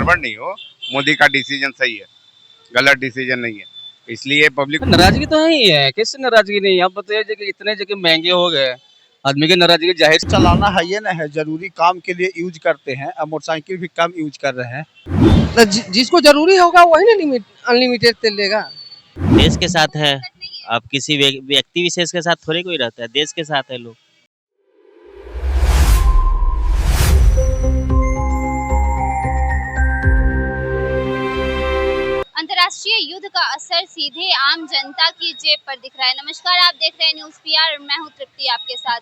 गड़बड़ नहीं हो, मोदी का डिसीजन सही है, गलत डिसीजन नहीं है, इसलिए पब्लिक नाराजगी तो है ही है। किससे नाराजगी नहीं? आप बताइए कि इतने जगह महंगे हो गए, आदमी की नाराजगी जाहिर चलाना है ये ना है, जरूरी काम के लिए यूज करते हैं। अब मोटरसाइकिल भी कम यूज कर रहे हैं। तो जिसको जरूरी होगा वही ना अनलिमिटेड तेल लेगा। देश के साथ है, अब किसी व्यक्ति विशेष के साथ थोड़ी कोई रहता है, देश के साथ है लोग। अंतर्राष्ट्रीय युद्ध का असर सीधे आम जनता की जेब पर दिख रहा है। नमस्कार, आप देख रहे हैं न्यूज़ पीआर और मैं हूं तृप्ति आपके साथ।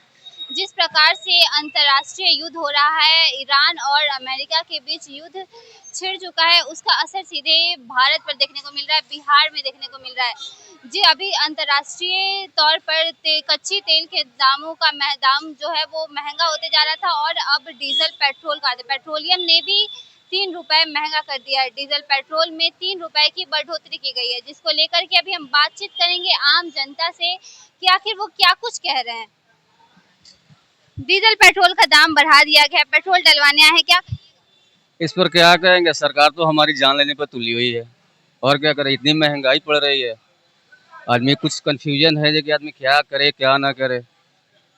जिस प्रकार से अंतर्राष्ट्रीय युद्ध हो रहा है, ईरान और अमेरिका के बीच युद्ध छिड़ चुका है, उसका असर सीधे भारत पर देखने को मिल रहा है, बिहार में देखने को मिल रहा है। जी, अभी अंतर्राष्ट्रीय तौर पर कच्ची तेल के दामों का दाम जो है वो महंगा होते जा रहा था और अब डीजल पेट्रोल का पेट्रोलियम ने भी 3 रुपए महंगा कर दिया है। डीजल पेट्रोल में 3 रुपए की बढ़ोतरी की गई है, जिसको लेकर के अभी हम बातचीत करेंगे आम जनता से कि आखिर वो क्या कुछ कह रहे हैं। डीजल पेट्रोल का दाम बढ़ा दिया गया, पेट्रोल डलवाने आए हैं, क्या इस पर क्या कहेंगे? सरकार तो हमारी जान लेने पर तुली हुई है, और क्या करे? इतनी महंगाई पड़ रही है, आदमी कुछ कंफ्यूजन है कि आदमी क्या करे क्या ना करे।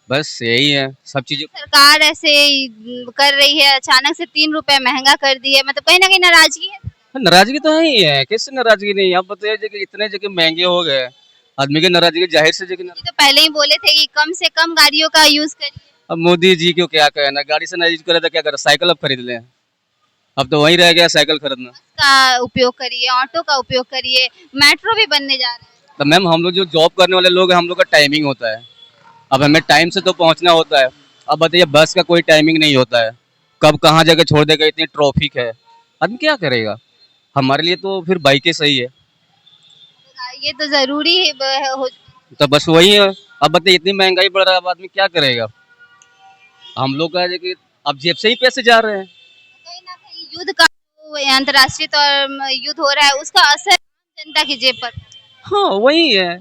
बस यही है सब चीजें। सरकार ऐसे कर रही है, अचानक से 3 रुपए महंगा कर दी है, मतलब कहीं ना कहीं नाराजगी है। नाराजगी तो है ही है। किससे नाराजगी नहीं? आप बताइए कि इतने जगह महंगे हो गए, आदमी की नाराजगी जाहिर से जगह। तो पहले ही बोले थे कि कम से कम गाड़ियों का यूज करिए। अब मोदी जी को क्या कहना, गाड़ी से ना यूज करे तो क्या करे? साइकिल अब खरीद लें, अब तो वही रह गया साइकिल खरीदना। का उपयोग करिए, ऑटो का उपयोग करिए, मेट्रो भी बनने जा रहा है। तो मैम, हम लोग जो जॉब करने वाले लोग हैं, हम लोग का टाइमिंग होता है, अब हमें टाइम से तो पहुंचना होता है। अब बताइए, बस का कोई टाइमिंग नहीं होता है, कब कहाँ जगह छोड़ देगा, इतनी ट्रैफिक है, आदमी क्या करेगा? हमारे लिए तो फिर बाइकें सही है। ये तो जरूरी है तो बस वही है। अब बताइए, इतनी महंगाई बढ़ रहा है, अब आदमी क्या करेगा? हम लोग का है कि अब जेब से ही पैसे जा रहे हैं। कहीं ना कहीं युद्ध का अंतर्राष्ट्रीय तौर युद्ध हो रहा है, उसका असर जनता की जेब पर। हाँ, वही है।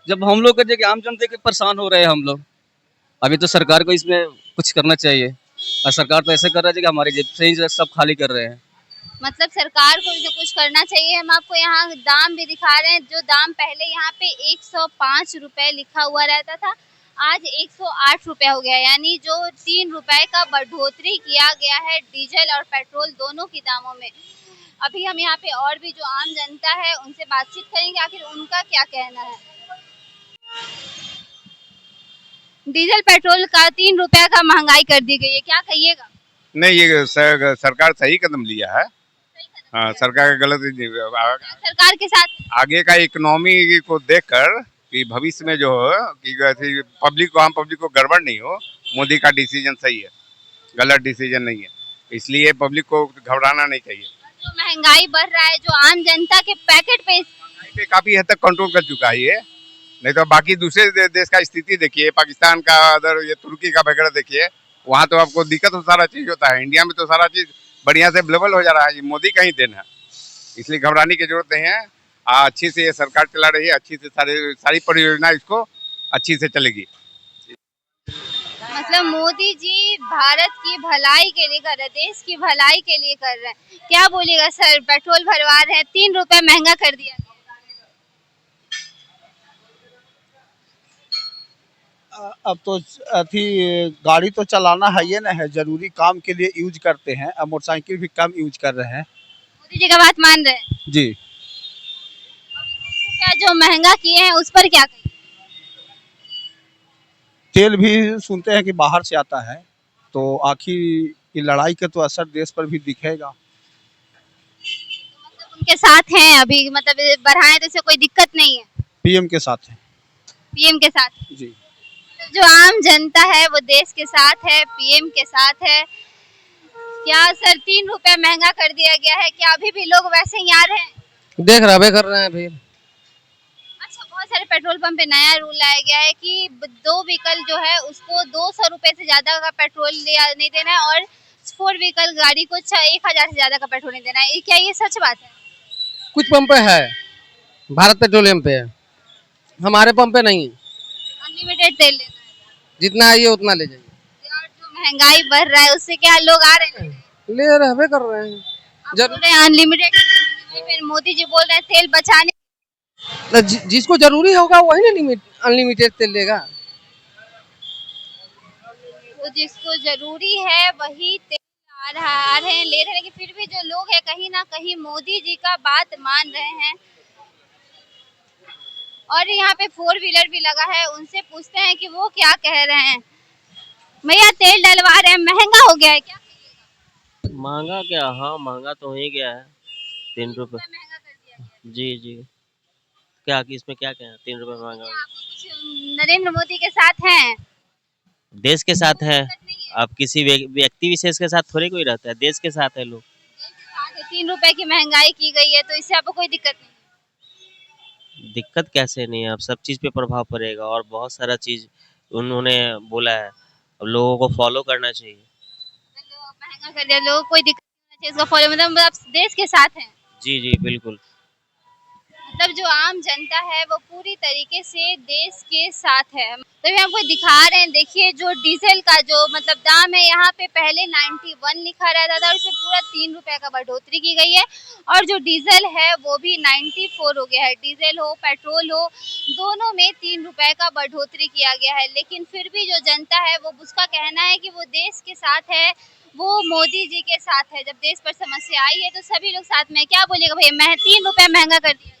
जब हम लोग का जगह आम जनता के परेशान हो रहे हैं हम लोग, अभी तो सरकार को इसमें कुछ करना चाहिए, और सरकार तो ऐसे कर रहा है कि हमारी जेब से ही सब खाली कर रहे हैं। मतलब सरकार को जो कुछ करना चाहिए। हम आपको यहाँ दाम भी दिखा रहे हैं, जो दाम पहले यहाँ पे 105 रुपए लिखा हुआ रहता था, आज 108 रुपए हो गया, यानी जो 3 रुपए का बढ़ोतरी किया गया है डीजल और पेट्रोल दोनों के दामों में। अभी हम यहाँ पे और भी जो आम जनता है उनसे बातचीत करेंगे, आखिर उनका क्या कहना है। डीजल पेट्रोल का 3 रुपए का महंगाई कर दी गई है, क्या कहिएगा? नहीं, ये सरकार सही कदम लिया है। हाँ, सरकार का गलत सरकार के साथ आगे का इकोनॉमी को देखकर कि भविष्य में जो हो कि पब्लिक को, आम पब्लिक को गड़बड़ नहीं हो, मोदी का डिसीजन सही है, गलत डिसीजन नहीं है, इसलिए पब्लिक को घबराना नहीं चाहिए। जो महंगाई बढ़ रहा है, जो आम जनता के पैकेट पे काफी हद तक कंट्रोल कर चुका है ये। नहीं तो बाकी दूसरे देश का स्थिति देखिए, पाकिस्तान का, अदर ये तुर्की का वगैरह देखिए, वहाँ तो आपको दिक्कत तो सारा चीज होता है। इंडिया में तो सारा चीज बढ़िया से अवेलेबल हो जा रहा है, ये मोदी का ही देन है, इसलिए घबराने की जरूरत नहीं है। अच्छी से ये सरकार चला रही है, अच्छी से सारी परियोजना इसको अच्छी से चलेगी। मतलब मोदी जी भारत की भलाई के लिए कर रहे हैं, देश की भलाई के लिए कर रहे हैं। क्या बोलिएगा सर, पेट्रोल भरवा रहे हैं, 3 रुपए महंगा कर दिया। अब तो अथी गाड़ी तो चलाना है ये ना है, जरूरी काम के लिए यूज करते हैं। अब मोटरसाइकिल भी कम यूज कर रहे हैं। मोदी जी का बात मान रहे हैं जी। क्या जो महंगा किए हैं उस पर क्या कहें? तेल भी सुनते हैं कि बाहर से आता है, तो आखिर की लड़ाई का तो असर देश पर भी दिखेगा। मतलब उनके साथ हैं अभी, मतलब बढ़ाएं तो इससे कोई दिक्कत नहीं है। पीएम के साथ है। पीएम के साथ जी। जो आम जनता है वो देश के साथ है, पीएम के साथ है। क्या सर 3 रुपए महंगा कर दिया गया है, क्या अभी भी लोग वैसे ही आ रहे हैं? देख रहे कर रहे हैं फिर। अच्छा, बहुत सारे पेट्रोल पंप पे नया रूल लाया गया है कि 2 व्हीकल जो है उसको 200 रुपए से ज्यादा का पेट्रोल नहीं देना है, और 4 व्हीकल गाड़ी को 1000 से ज्यादा का पेट्रोल नहीं देना है। क्या ये सच बात है? कुछ पंप पे है, भारत पेट्रोलियम पे है, हमारे पंप पे नहीं है। अनलिमिटेड तेल लेना है, जितना आइए उतना ले जाइए। और जो महंगाई बढ़ रहा है उससे क्या लोग आ रहे हैं? ले रहे कर रहे हैं। बोल रहे हैं अनलिमिटेड, फिर मोदी जी बोल रहे हैं तेल बचाने। जिसको जरूरी होगा वही ना लिमिट अनलिमिटेड तेल लेगा। तो जिसको जरूरी है वही तेल आ रहे हैं, ले रहे हैं, लेकिन फिर भी जो लोग हैं कहीं ना कहीं मोदी जी का बात मान रहे हैं। और यहाँ पे 4 व्हीलर भी लगा है, उनसे पूछते हैं कि वो क्या कह रहे हैं। भैया तेल डलवा रहे हैं, महंगा हो गया है क्या? महंगा क्या, हाँ महंगा तो हो ही गया है। 3 रुपए। महंगा कर दिया गया है। जी जी। क्या कि इसमें क्या क्या है, 3 रुपए महंगा हो क्या आपको कुछ नरेंद्र मोदी के साथ हैं? गया। देश के साथ है। दिक्कत नहीं है। अब किसी व्यक्ति विशेष के साथ थोड़ी कोई रहता है, देश के साथ है लोग। 3 रुपए की महंगाई की गई है, तो इससे आपको कोई दिक्कत नहीं है? दिक्कत कैसे नहीं है, अब सब चीज पे प्रभाव पड़ेगा और बहुत सारा चीज उन्होंने बोला है, अब लोगों को फॉलो करना चाहिए। चलो महंगा कर दिया, लोगों को कोई दिक्कत नहीं होना चाहिए इसका फॉलो, मतलब आप देश के साथ हैं। जी जी बिल्कुल। मतलब जो आम जनता है वो पूरी तरीके से देश के साथ है। तभी आपको दिखा रहे हैं, देखिए जो डीजल का जो मतलब दाम है, यहाँ पे पहले 91 लिखा रहता था और इसमें पूरा 3 रुपए का बढ़ोतरी की गई है। और जो डीजल है वो भी 94 हो गया है। डीजल हो पेट्रोल हो, दोनों में 3 रुपए का बढ़ोतरी किया गया है। लेकिन फिर भी जो जनता है वो उसका कहना है कि वो देश के साथ है, वो मोदी जी के साथ है। जब देश पर समस्या आई है तो सभी लोग साथ में। क्या बोलिएगा भैया, 3 रुपए महंगा कर दिया?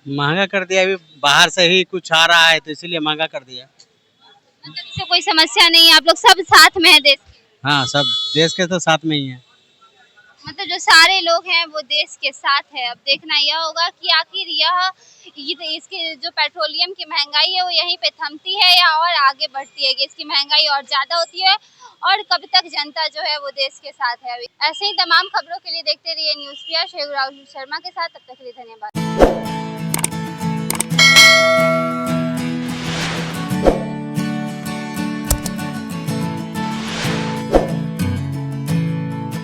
महंगा कर दिया, अभी बाहर से ही कुछ आ रहा है तो इसीलिए महंगा कर दिया। मतलब इससे कोई समस्या नहीं है, आप लोग सब साथ में है देश के? हाँ, सब देश के तो साथ में ही है। मतलब जो सारे लोग हैं वो देश के साथ है। अब देखना यह होगा कि आखिर इसके जो पेट्रोलियम की महंगाई है वो यहीं पे थमती है या और आगे बढ़ती है, कि इसकी महंगाई और ज़्यादा होती है, और कब तक जनता जो है वो देश के साथ है। ऐसे ही तमाम खबरों के लिए देखते रहिए न्यूज़ PR। शेख राहुल शर्मा के साथ, तब तक के लिए धन्यवाद।